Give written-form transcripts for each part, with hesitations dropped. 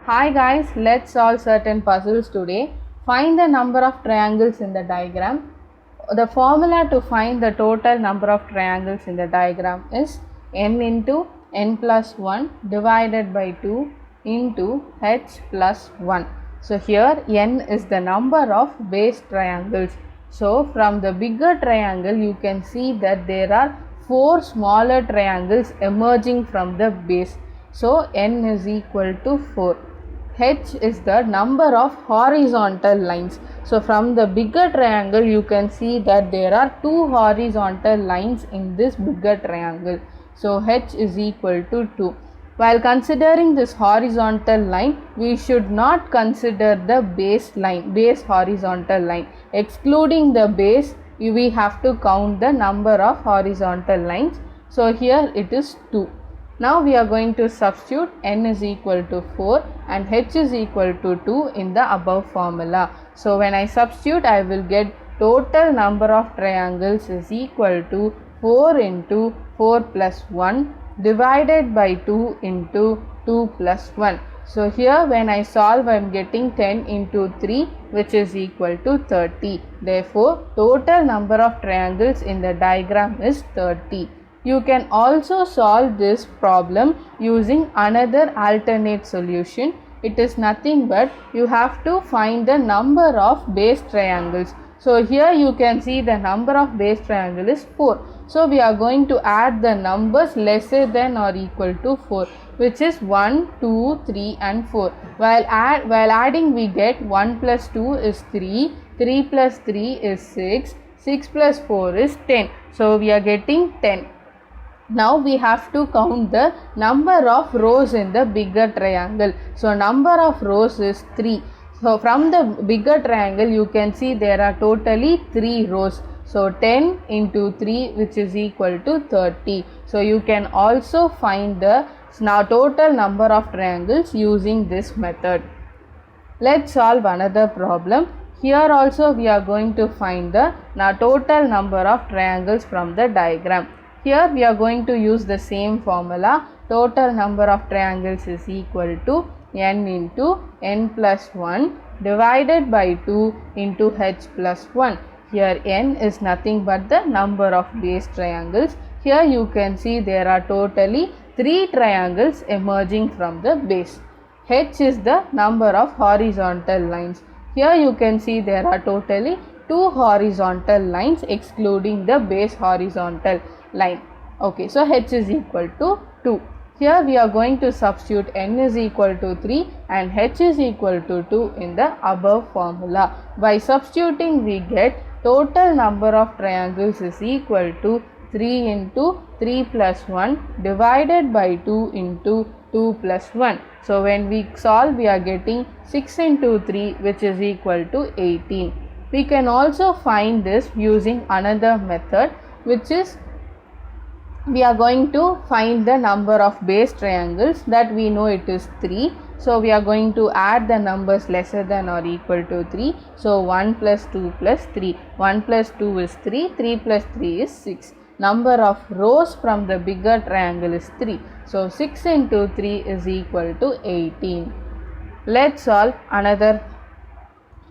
Hi guys, let's solve certain puzzles today. Find the number of triangles in the diagram. The formula to find the total number of triangles in the diagram is n into n plus 1 divided by 2 into h plus 1. So here n is the number of base triangles. So from the bigger triangle you can see that there are 4 smaller triangles emerging from the base. So n is equal to 4. H is the number of horizontal lines. So from the bigger triangle you can see that there are 2 horizontal lines in this bigger triangle. So H is equal to 2. While considering this horizontal line, we should not consider the base line, base horizontal line. Excluding the base, we have to count the number of horizontal lines. So here it is 2. Now we are going to substitute n is equal to 4 and h is equal to 2 in the above formula. So when I substitute, I will get total number of triangles is equal to 4 into 4 plus 1 divided by 2 into 2 plus 1. So here when I solve, I am getting 10 into 3 which is equal to 30. Therefore, total number of triangles in the diagram is 30. You can also solve this problem using another alternate solution. It is nothing but you have to find the number of base triangles. So here you can see the number of base triangle is 4. So we are going to add the numbers lesser than or equal to 4, which is 1, 2, 3 and 4. While adding we get 1 plus 2 is 3, 3 plus 3 is 6, 6 plus 4 is 10. So we are getting 10. Now we have to count the number of rows in the bigger triangle. So number of rows is 3. So from the bigger triangle you can see there are totally 3 rows. So 10 into 3 which is equal to 30. So you can also find the total number of triangles using this method. Let's solve another problem. Here also we are going to find the total number of triangles from the diagram. Here we are going to use the same formula. Total number of triangles is equal to n into n plus 1 divided by 2 into h plus 1. Here n is nothing but the number of base triangles. Here you can see there are totally 3 triangles emerging from the base. H is the number of horizontal lines. Here you can see there are totally 2 horizontal lines excluding the base horizontal line. Okay, so h is equal to 2. Here we are going to substitute n is equal to 3 and h is equal to 2 in the above formula. By substituting we get total number of triangles is equal to 3 into 3 plus 1 divided by 2 into 2 plus 1. So when we solve we are getting 6 into 3 which is equal to 18. We can also find this using another method, which is we are going to find the number of base triangles that we know it is 3. So we are going to add the numbers lesser than or equal to 3. So 1 plus 2 plus 3. 1 plus 2 is 3. 3 plus 3 is 6. Number of rows from the bigger triangle is 3. So 6 into 3 is equal to 18. Let's solve another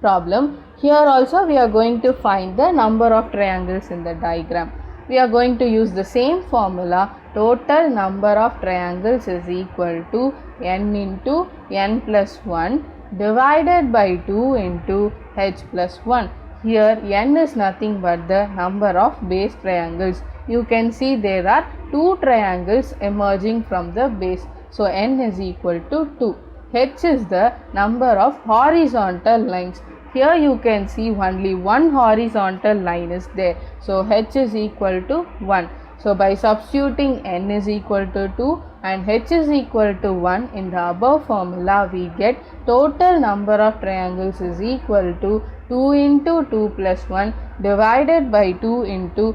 problem. Here also we are going to find the number of triangles in the diagram. We are going to use the same formula. Total number of triangles is equal to n into n plus 1 divided by 2 into h plus 1. Here n is nothing but the number of base triangles. You can see there are 2 triangles emerging from the base. So n is equal to 2. H is the number of horizontal lines. Here you can see only one horizontal line is there. So h is equal to 1. So by substituting n is equal to 2 and h is equal to 1 in the above formula, we get total number of triangles is equal to 2 into 2 plus 1 divided by 2 into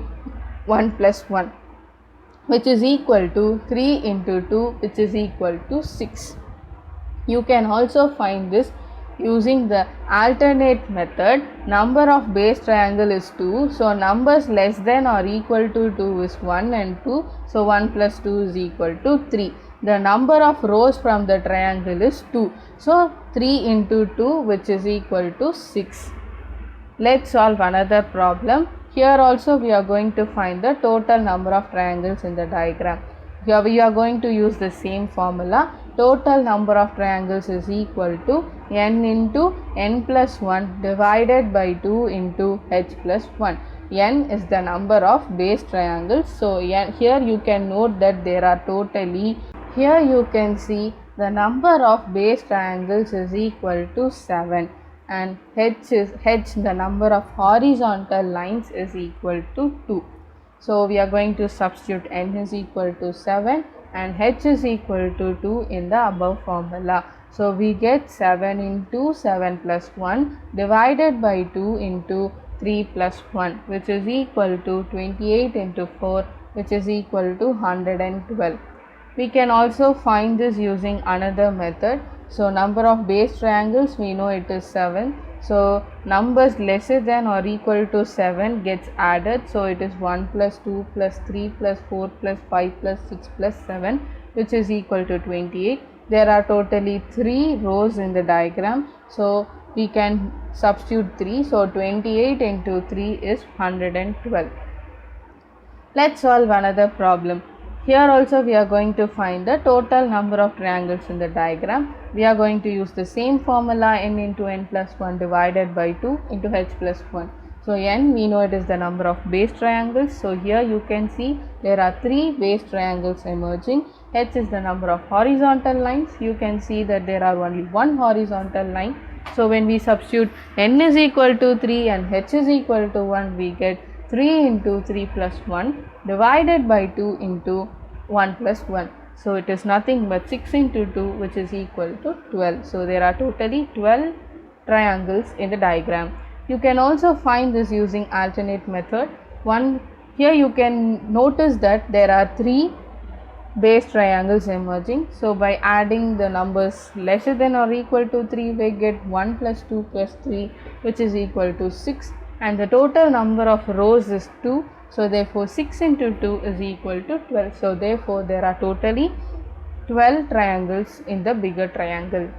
1 plus 1, which is equal to 3 into 2 which is equal to 6. You can also find this using the alternate method. Number of base triangle is 2. So numbers less than or equal to 2 is 1 and 2. So 1 plus 2 is equal to 3. the number of rows from the triangle is 2. So 3 into 2, which is equal to 6. Let's solve another problem. Here also we are going to find the total number of triangles in the diagram. Here we are going to use the same formula. Total number of triangles is equal to n into n plus 1 divided by 2 into h plus 1. N is the number of base triangles. So here you can note that there are totally, here you can see the number of base triangles is equal to 7, and h, the number of horizontal lines, is equal to 2. So we are going to substitute n is equal to 7 and h is equal to 2 in the above formula. So we get 7 into 7 plus 1 divided by 2 into 3 plus 1, which is equal to 28 into 4, which is equal to 112. We can also find this using another method. So number of base triangles, we know it is 7. So numbers lesser than or equal to 7 gets added. So it is 1 plus 2 plus 3 plus 4 plus 5 plus 6 plus 7, which is equal to 28. There are totally 3 rows in the diagram. So we can substitute 3. So 28 into 3 is 112. Let's solve another problem. Here also we are going to find the total number of triangles in the diagram. We are going to use the same formula, n into n plus 1 divided by 2 into h plus 1. So n, we know it is the number of base triangles. So here you can see there are 3 base triangles emerging. H is the number of horizontal lines. You can see that there are only one horizontal line. So when we substitute n is equal to 3 and h is equal to 1, we get 3 into 3 plus 1 divided by 2 into 1 plus 1. So it is nothing but 6 into 2, which is equal to 12. So there are totally 12 triangles in the diagram. You can also find this using alternate method. Here you can notice that there are 3 base triangles emerging. So by adding the numbers lesser than or equal to 3, we get 1 plus 2 plus 3, which is equal to 6, and the total number of rows is 2. So therefore 6 into 2 is equal to 12. So therefore there are totally 12 triangles in the bigger triangle.